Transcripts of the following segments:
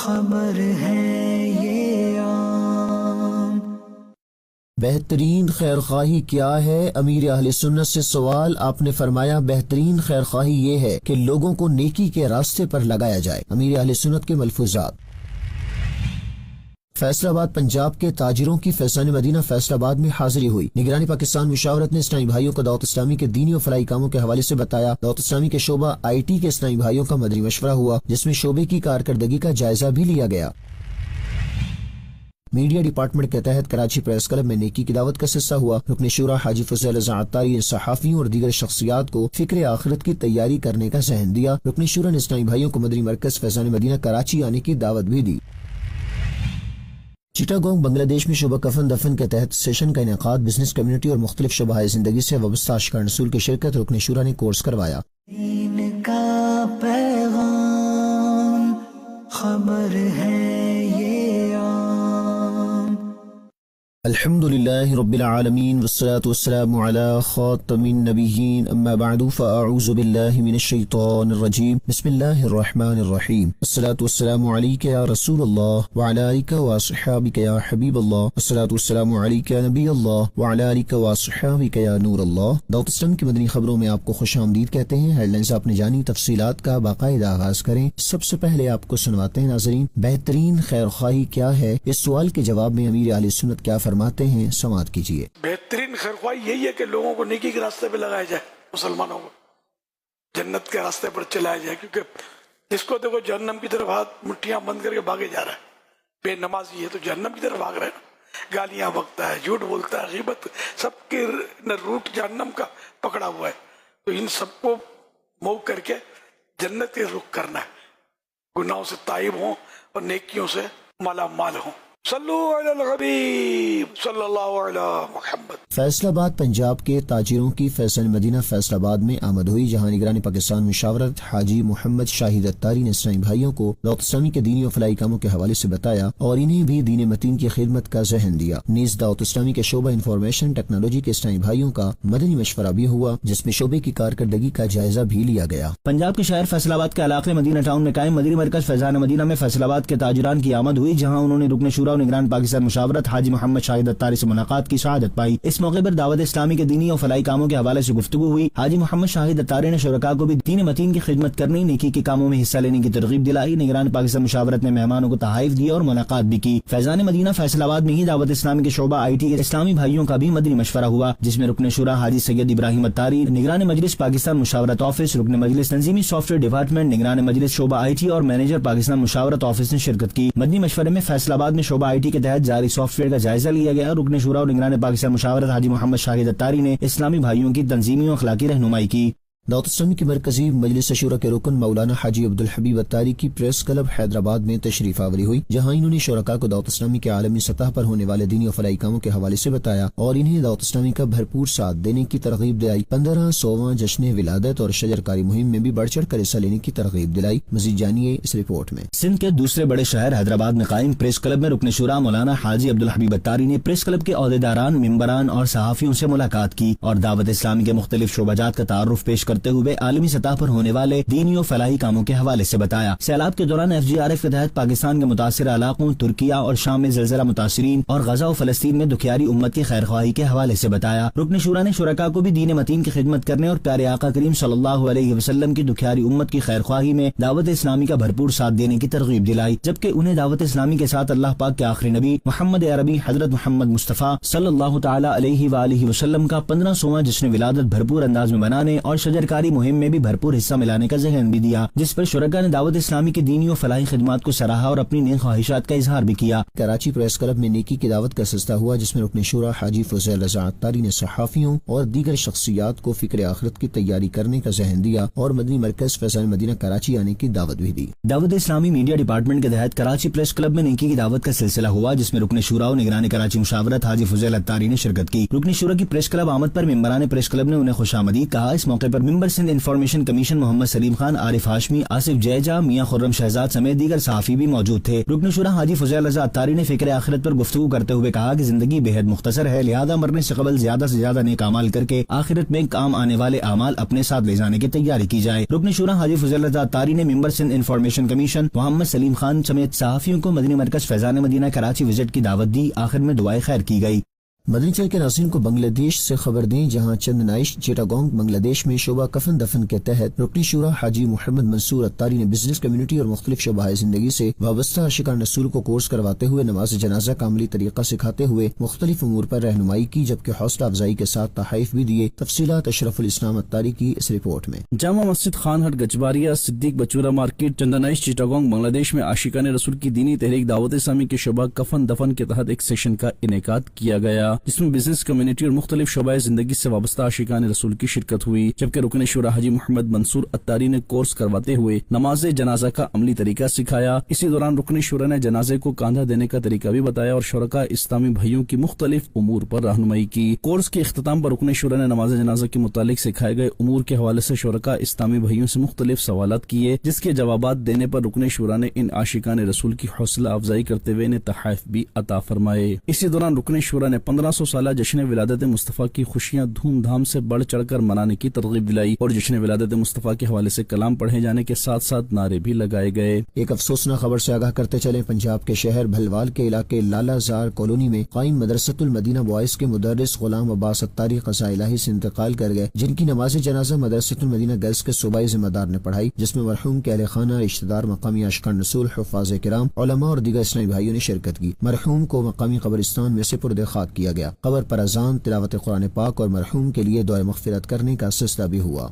خبر ہے یہ عام۔ بہترین خیرخواہی کیا ہے؟ امیر اہل سنت سے سوال۔ آپ نے فرمایا بہترین خیرخواہی یہ ہے کہ لوگوں کو نیکی کے راستے پر لگایا جائے۔ امیر اہل سنت کے ملفوظات۔ فیصل آباد پنجاب کے تاجروں کی فیضان مدینہ فیصل آباد میں حاضری ہوئی۔ نگرانی پاکستان مشاورت نے اسلامی بھائیوں کو دعوت اسلامی کے دینی و فلاحی کاموں کے حوالے سے بتایا۔ دعوت اسلامی کے شعبہ IT کے اسلامی بھائیوں کا مدنی مشورہ ہوا، جس میں شعبے کی کارکردگی کا جائزہ بھی لیا گیا۔ میڈیا ڈپارٹمنٹ کے تحت کراچی پریس کلب میں نیکی کی دعوت کا سلسلہ ہوا۔ رکن شورا حاجی فضیل رضا عطاری نے صحافیوں اور دیگر شخصیات کو فکر آخرت کی تیاری کرنے کا ذہن دیا۔ رکن شورا نے اسلامی بھائیوں کو مدنی مرکز فیضان مدینہ کراچی آنے کی دعوت بھی دی۔ چٹاگونگ بنگلہ دیش میں شعبہ کفن دفن کے تحت سیشن کا انعقاد۔ بزنس کمیونٹی اور مختلف شعبہ زندگی سے وابستہ اشکار رسول کی شرکت۔ رکن شورا نے کورس کروایا۔ دین کا پیغام خبر ہے یہ عام۔ الحمدللہ رب العالمین والصلاة والسلام علی خاتم النبیین، اما بعد فاعوذ باللہ من الشیطان الرجیم، بسم اللہ الرحمن الرحیم، الصلاة والسلام علیک یا رسول اللہ وعلی آلک واصحابک یا حبیب اللہ، الصلاة والسلام علیک یا نبی اللہ وعلی آلک واصحابک یا نور اللہ۔ دعوت اسلامی کی مدنی خبروں میں آپ کو خوش آمدید کہتے ہیں۔ ہیڈ لائنز آپ نے جانی، تفصیلات کا باقاعدہ آغاز کریں۔ سب سے پہلے آپ کو سنواتے ہیں ناظرین بہترین خیرخواہی کیا ہے؟ اس سوال کے جواب میں امیر اہل سنت کیا فرماتے ہیں، سماعت کیجیے۔ بہترین خیرخواہی یہی ہے کہ لوگوں کو نیکی کے راستے پہ لگایا جائے، مسلمانوں کو جنت کے راستے پر چلایا جائے، کیونکہ جس کو دیکھو جہنم کی طرف ہاتھ مٹھیاں بند کر کے بھاگے جا رہا ہے، بے نمازی ہے تو جہنم کی طرف بھاگ رہا ہے نا، گالیاں بکتا ہے، جھوٹ بولتا ہے، غیبت، سب کے روٹ جہنم کا پکڑا ہوا ہے، تو ان سب کو موو کر کے جنت کے رخ کرنا ہے، گناہوں سے تائب ہوں اور نیکیوں سے مالا مال ہوں۔ صلو علی الحبیب صلی اللہ علی محمد۔ فیصل آباد پنجاب کے تاجروں کی فیضان مدینہ فیصل آباد میں آمد ہوئی، جہاں نگرانی پاکستان مشاورت حاجی محمد شاہد عطاری نے اسلامی بھائیوں کو دعوت اسلامی کے دینی و فلاحی کاموں کے حوالے سے بتایا اور انہیں بھی دین متین کی خدمت کا ذہن دیا۔ نیز دعوت اسلامی کے شعبہ انفارمیشن ٹیکنالوجی کے اسلامی بھائیوں کا مدنی مشورہ بھی ہوا، جس میں شعبے کی کارکردگی کا جائزہ بھی لیا گیا۔ پنجاب کے شہر فیصل آباد کے علاقے مدینہ ٹاؤن میں قائم مدنی مرکز فیضان مدینہ میں فیصل آباد کے تاجران کی آمد ہوئی، جہاں انہوں نے رکن شورا نگران پاکستان مشاورت حاجی محمد شاہد عطاری سے ملاقات کی سعادت پائی۔ اس موقع پر دعوت اسلامی کے دینی اور فلاحی کاموں کے حوالے سے گفتگو ہوئی۔ حاجی محمد شاہد عطاری نے شرکاء کو بھی دین متین کی خدمت کرنے، نیکی کے کاموں میں حصہ لینے کی ترغیب دلائی۔ نگران پاکستان مشاورت نے مہمانوں کو تحائف دی اور ملاقات بھی کی۔ فیضان مدینہ فیصل آباد میں ہی دعوت اسلامی کے شعبہ IT کے اسلامی بھائیوں کا بھی مدنی مشورہ ہوا، جس میں رکن شورا حاجی سید ابراہیم عطاری، نگران مجلس پاکستان مشاورت آفس، رکن مجلس تنظیمی سافٹ ویئر ڈپارٹمنٹ، نگران مجلس شعبہ IT اور مینیجر پاکستان مشاورت آفس نے شرکت کی۔ مدنی مشورے میں فیصل آباد میں شعبہ IT کے تحت جاری سافٹ ویئر کا جائزہ لیا گیا۔ رکن شورا اور نگران پاکستان مشاورت حاجی محمد شاہد عطاری نے اسلامی بھائیوں کی تنظیمی و اخلاقی رہنمائی کی۔ دعوت اسلامی کی مرکزی مجلس شورا کے رکن مولانا حاجی عبدالحبیب عطاری کی پریس کلب حیدرآباد میں تشریف آوری ہوئی، جہاں انہوں نے شرکاء کو دعوت اسلامی کے عالمی سطح پر ہونے والے دینی و فلاحی کاموں کے حوالے سے بتایا اور انہیں دعوت اسلامی کا بھرپور ساتھ دینے کی ترغیب دلائی۔ 1500واں جشن ولادت اور شجرکاری مہم میں بھی بڑھ چڑھ کر حصہ لینے کی ترغیب دلائی۔ مزید جانیے اس رپورٹ میں۔ سندھ کے دوسرے بڑے شہر حیدرآباد میں قائم پریس کلب میں رکن شورا مولانا حاجی عبدالحبیب عطاری نے پریس کلب کے عہدیداران، ممبران اور صحافیوں سے ملاقات کی اور دعوت اسلامی کے مختلف شعبہ جات کا تعارف پیش کرتے ہوئے عالمی سطح پر ہونے والے دینی و فلاحی کاموں کے حوالے سے بتایا۔ سیلاب کے دوران FGRF کے تحت پاکستان کے متاثرہ علاقوں، ترکیہ اور شام میں زلزلہ متاثرین اور غزہ و فلسطین میں دکھیاری امت کی خیرخواہی کے حوالے سے بتایا۔ رکن شورا نے شرکاء کو بھی دین متین کی خدمت کرنے اور پیارے آقا کریم صلی اللہ علیہ وسلم کی دکھیاری امت کی خیرخواہی میں دعوت اسلامی کا بھرپور ساتھ دینے کی ترغیب دلائی، جبکہ انہیں دعوت اسلامی کے ساتھ اللہ پاک کے آخری نبی محمد عربی حضرت محمد مصطفیٰ صلی اللہ تعالی علیہ وآلہ وسلم کا 1500واں جشن ولادت بھرپور انداز میں منانے اور شجرکاری مہم میں بھی بھرپور حصہ ملانے کا ذہن بھی دیا، جس پر شرکاء نے دعوت اسلامی کی دینی و فلاحی خدمات کو سراہا اور اپنی نیک خواہشات کا اظہار بھی کیا۔ کراچی پریس کلب میں نیکی کی دعوت کا سلسلہ ہوا، جس میں رکن شورا حاجی فضیل رضا عطاری نے صحافیوں اور دیگر شخصیات کو فکر آخرت کی تیاری کرنے کا ذہن دیا اور مدنی مرکز فیضان مدینہ کراچی آنے کی دعوت بھی دی۔ دعوت اسلامی میڈیا ڈپارٹمنٹ کے تحت کراچی پریس کلب میں نیکی کی دعوت کا سلسلہ ہوا، جس میں رکن شورا و نگران کراچی مشاورت حاجی فضیل عطاری نے شرکت کی۔ رکن شورا کی پریس کلب آمد پر ممبران پریس کلب نے انہیں خوش آمدید کہا۔ اس موقع پر ممبر سندھ انفارمیشن کمیشن محمد سلیم خان، عارف ہاشمی، آصف جیجا، میاں خرم شہزاد سمیت دیگر صحافی بھی موجود تھے۔ رکن شورا حاجی فضیل رضا اتاری نے فکر آخرت پر گفتگو کرتے ہوئے کہا کہ زندگی بے حد مختصر ہے، لہذا مرنے سے قبل زیادہ سے زیادہ نیک اعمال کر کے آخرت میں کام آنے والے اعمال اپنے ساتھ لے جانے کی تیاری کی جائے۔ رکن شورا حاجی فضیل رضا اتاری نے ممبر سندھ انفارمیشن کمیشن محمد سلیم خان سمیت صحافیوں کو مدنی مرکز فیضان مدینہ کراچی وزٹ کی دعوت دی۔ آخر میں دعائے خیر کی گئی۔ مدنی چینل کے ناظرین کو بنگلہ دیش سے خبر دیں، جہاں چند نائش چیٹاگونگ بنگلہ دیش میں شعبہ کفن دفن کے تحت رکن شورا حاجی محمد منصور اتاری نے بزنس کمیونٹی اور مختلف شعبہ زندگی سے وابستہ عاشقان رسول کو کورس کرواتے ہوئے نماز جنازہ کا عملی طریقہ سکھاتے ہوئے مختلف امور پر رہنمائی کی، جبکہ حوصلہ افزائی کے ساتھ تحائف بھی دیے۔ تفصیلات اشرف الاسلام اتاری کی اس رپورٹ میں۔ جامع مسجد خان ہٹ گجباریہ صدیق بچورا مارکیٹ چندنائش چیٹاگونگ بنگلہ دیش میں عاشقان رسول کی دینی تحریک دعوت اسلامی کے شعبہ کفن دفن کے تحت ایک سیشن کا انعقاد کیا گیا، جس میں بزنس کمیونٹی اور مختلف شعبہ زندگی سے وابستہ عاشقان رسول کی شرکت ہوئی، جبکہ رکن شورا حاجی محمد منصور اتاری نے کورس کرواتے ہوئے نماز جنازہ کا عملی طریقہ سکھایا۔ اسی دوران رکن شورا نے جنازے کو کاندھا دینے کا طریقہ بھی بتایا اور شرکاء اسلامی بھائیوں کی مختلف امور پر رہنمائی کی۔ کورس کے اختتام پر رکن شورا نے نماز جنازہ کے متعلق سکھائے گئے امور کے حوالے سے شرکاء اسلامی بھائیوں سے مختلف سوالات کیے، جس کے جوابات دینے پر رکن شورا نے ان عاشقان رسول کی حوصلہ افزائی کرتے ہوئے انہیں تحائف بھی عطا فرمائے۔ اسی دوران رکن شورا نے 1500 سالہ جشن ولادت مصطفیٰ کی خوشیاں دھوم دھام سے بڑھ چڑھ کر منانے کی ترغیب دلائی اور جشن ولادت مصطفیٰ کے حوالے سے کلام پڑھے جانے کے ساتھ ساتھ نعرے بھی لگائے گئے۔ ایک افسوسناک خبر سے آگاہ کرتے چلیں، پنجاب کے شہر بھلوال کے علاقے لالا زار کالونی میں قائم مدرسۃ المدینہ بوائز کے مدرس غلام عباس اتاری قضاء الہی سے انتقال کر گئے، جن کی نماز جنازہ مدرسۃ المدینہ گرلز کے صوبائی ذمہ دار نے پڑھائی، جس میں مرحوم کے اہل خانہ، رشتہ دار، مقامی عاشقان رسول، حفاظ کرام، علماء اور دیگر اسلامی بھائیوں نے شرکت کی۔ مرحوم کو مقامی قبرستان میں سپرد خاک کیا گیا۔ قبر پر اذان، تلاوت قرآن پاک اور مرحوم کے لیے دعائے مغفرت کرنے کا سلسلہ بھی ہوا۔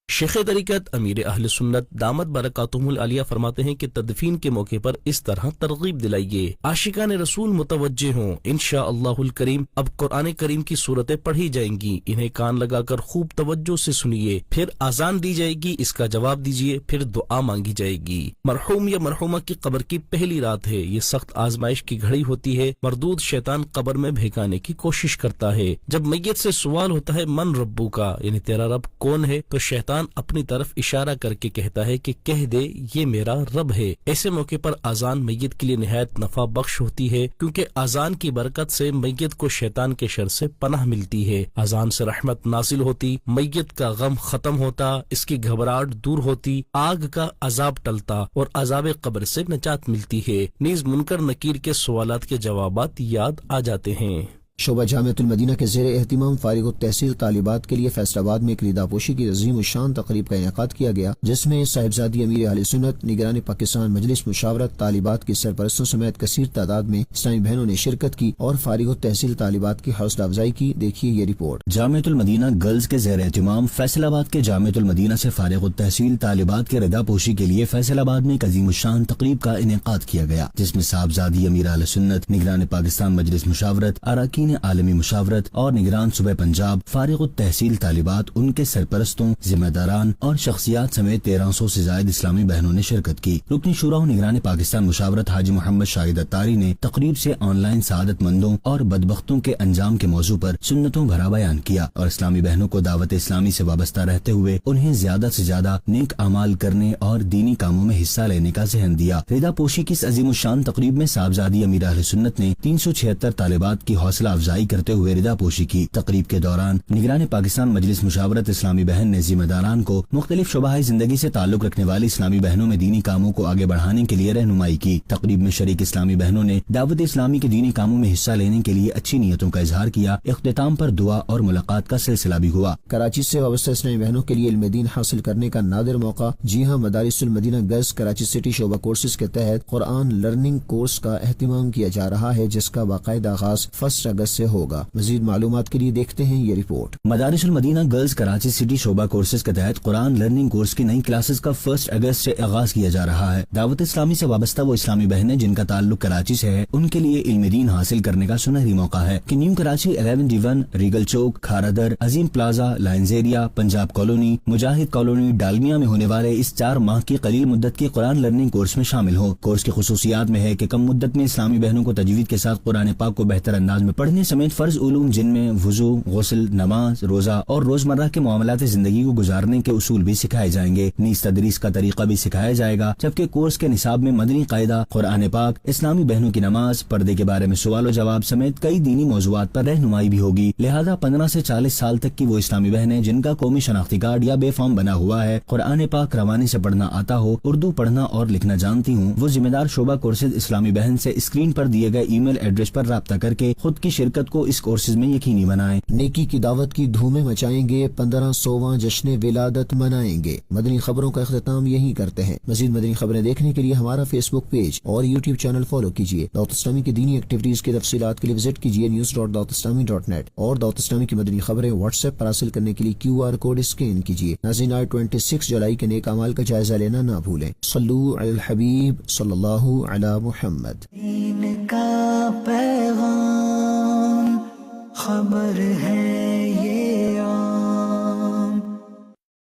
شیخ طریقت امیر اہل سنت دامت برکاتہم العالیہ فرماتے ہیں کہ تدفین کے موقع پر اس طرح ترغیب دلائیے، عاشقان رسول متوجہ ہوں، انشاءاللہ الکریم اب قرآن کریم کی صورتیں پڑھی جائیں گی، انہیں کان لگا کر خوب توجہ سے سنیے، پھر آزان دی جائے گی، اس کا جواب دیجیے، پھر دعا مانگی جائے گی۔ مرحوم یا مرحومہ کی قبر کی پہلی رات ہے، یہ سخت آزمائش کی گھڑی ہوتی ہے، مردود شیطان قبر میں بھیکانے کی کوشش کرتا ہے۔ جب میت سے سوال ہوتا ہے من ربو کا، یعنی تیرا رب کون ہے، تو شیطان اپنی طرف اشارہ کر کے کہتا ہے کہ کہہ دے یہ میرا رب ہے۔ ایسے موقع پر آزان میت کے لیے نہایت نفع بخش ہوتی ہے، کیونکہ آزان کی برکت سے میت کو شیطان کے شر سے پناہ ملتی ہے۔ آزان سے رحمت نازل ہوتی، میت کا غم ختم ہوتا، اس کی گھبراہٹ دور ہوتی، آگ کا عذاب ٹلتا اور عذاب قبر سے نجات ملتی ہے، نیز منکر نکیر کے سوالات کے جوابات یاد آ جاتے ہیں۔ شعبہ جامعۃ المدینہ کے زیر اہتمام فارغ التحصیل طالبات کے لیے فیصل آباد میں ایک رداپوشی کی عظیم الشان تقریب کا انعقاد کیا گیا، جس میں صاحبزادی امیر اہل سنت نگران پاکستان مجلس مشاورت طالبات کی سرپرستوں سمیت کثیر تعداد میں اسلامی بہنوں نے شرکت کی اور فارغ التحصیل طالبات کی حوصلہ افزائی کی۔ دیکھیے یہ رپورٹ۔ جامعۃ المدینہ گرلز کے زیر اہتمام فیصل آباد کے جامعۃ المدینہ سے فارغ التحصیل طالبات کے رداپوشی کے لیے فیصل آباد میں ایک عظیم الشان تقریب کا انعقاد کیا گیا، جس میں صاحبزادی امیر اہل سنت نگران پاکستان مجلس مشاورت، اراکین عالمی مشاورت اور نگران صوبہ پنجاب فارغ التحصیل طالبات، ان کے سرپرستوں، ذمہ داران اور شخصیات سمیت 1300 سے زائد اسلامی بہنوں نے شرکت کی۔ رکن شورا و نگران پاکستان مشاورت حاجی محمد شاہد اتاری نے تقریب سے آن لائن سعادت مندوں اور بدبختوں کے انجام کے موضوع پر سنتوں بھرا بیان کیا اور اسلامی بہنوں کو دعوت اسلامی سے وابستہ رہتے ہوئے انہیں زیادہ سے زیادہ نیک اعمال کرنے اور دینی کاموں میں حصہ لینے کا ذہن دیا۔ ردا پوشی کی اس عظیم الشان تقریب میں صاحبزادی امیر اہل سنت نے 376 طالبات کی حوصلہ افزائی کرتے ہوئے ردا پوشی کی۔ تقریب کے دوران نگران پاکستان مجلس مشاورت اسلامی بہن نے ذمہ داران کو مختلف شعبہ زندگی سے تعلق رکھنے والی اسلامی بہنوں میں دینی کاموں کو آگے بڑھانے کے لیے رہنمائی کی۔ تقریب میں شریک اسلامی بہنوں نے دعوت اسلامی کے دینی کاموں میں حصہ لینے کے لیے اچھی نیتوں کا اظہار کیا۔ اختتام پر دعا اور ملاقات کا سلسلہ بھی ہوا۔ کراچی سے وابستہ اسلامی بہنوں کے لیے علم دین حاصل کرنے کا نادر موقع۔ جی ہاں، مدارس المدینہ گرلز کراچی سٹی شعبہ کورسز کے تحت قرآن لرننگ کورس کا اہتمام کیا جا رہا ہے، جس کا باقاعدہ آغاز 1 اگست سے ہوگا۔ مزید معلومات کے لیے دیکھتے ہیں یہ رپورٹ۔ مدارس المدینہ گرلز کراچی سٹی شعبہ کورسز کے تحت قرآن لرننگ کورس کی نئی کلاسز کا 1 اگست سے آغاز کیا جا رہا ہے۔ دعوت اسلامی سے وابستہ وہ اسلامی بہنیں جن کا تعلق کراچی سے ہے، ان کے لیے علم دین حاصل کرنے کا سنہری موقع ہے کہ نیو کراچی 11D1 ریگل چوک، کھارادر، عظیم پلازا، لائنز ایریا، پنجاب کالونی، مجاہد کالونی، ڈالمیا میں ہونے والے اس 4 ماہ کی قلیل مدت کے قرآن لرننگ کورس میں شامل ہو۔ کورس کی خصوصیات میں ہے کہ کم مدت میں اسلامی بہنوں کو تجوید کے ساتھ قرآن پاک کو بہتر انداز میں پڑھ پڑھنے سمیت فرض علوم جن میں وضو، غسل، نماز، روزہ اور روزمرہ کے معاملات زندگی کو گزارنے کے اصول بھی سکھائے جائیں گے۔ نیز تدریس کا طریقہ بھی سکھایا جائے گا، جبکہ کورس کے نصاب میں مدنی قاعدہ، قرآن پاک، اسلامی بہنوں کی نماز، پردے کے بارے میں سوال و جواب سمیت کئی دینی موضوعات پر رہنمائی بھی ہوگی۔ لہذا 15 سے 40 سال تک کی وہ اسلامی بہنیں جن کا قومی شناختی کارڈ یا بے فارم بنا ہوا ہے، قرآن پاک روانی سے پڑھنا آتا ہو، اردو پڑھنا اور لکھنا جانتی ہوں، وہ ذمہ دار شعبہ کورسز اسلامی بہن سے اسکرین پر دیے گئے ای میل ایڈریس پر رابطہ کر کے خود کی شرکت کو اس کورسز میں یقینی بنائیں۔ نیکی کی دعوت کی دھومیں مچائیں گے، 1500واں جشن ولادت منائیں گے۔ مدنی خبروں کا اختتام یہی کرتے ہیں۔ مزید مدنی خبریں دیکھنے کے لیے ہمارا فیس بک پیج اور یوٹیوب چینل فالو کیجیے۔ دعوت اسلامی کی دینی ایکٹیویٹیز کی تفصیلات کے لیے وزٹ کیجیے news.dawatislami.net اور دعوت اسلامی کی مدنی خبریں واٹس ایپ پر حاصل کرنے کے لیے QR کوڈ اسکین کیجیے۔ ناظرین، 26 جولائی کے نیک اعمال کا جائزہ لینا نہ بھولیں۔ صلو علی الحبیب صلی اللہ علی محمد۔ دین کا پیغام خبر ہے یہ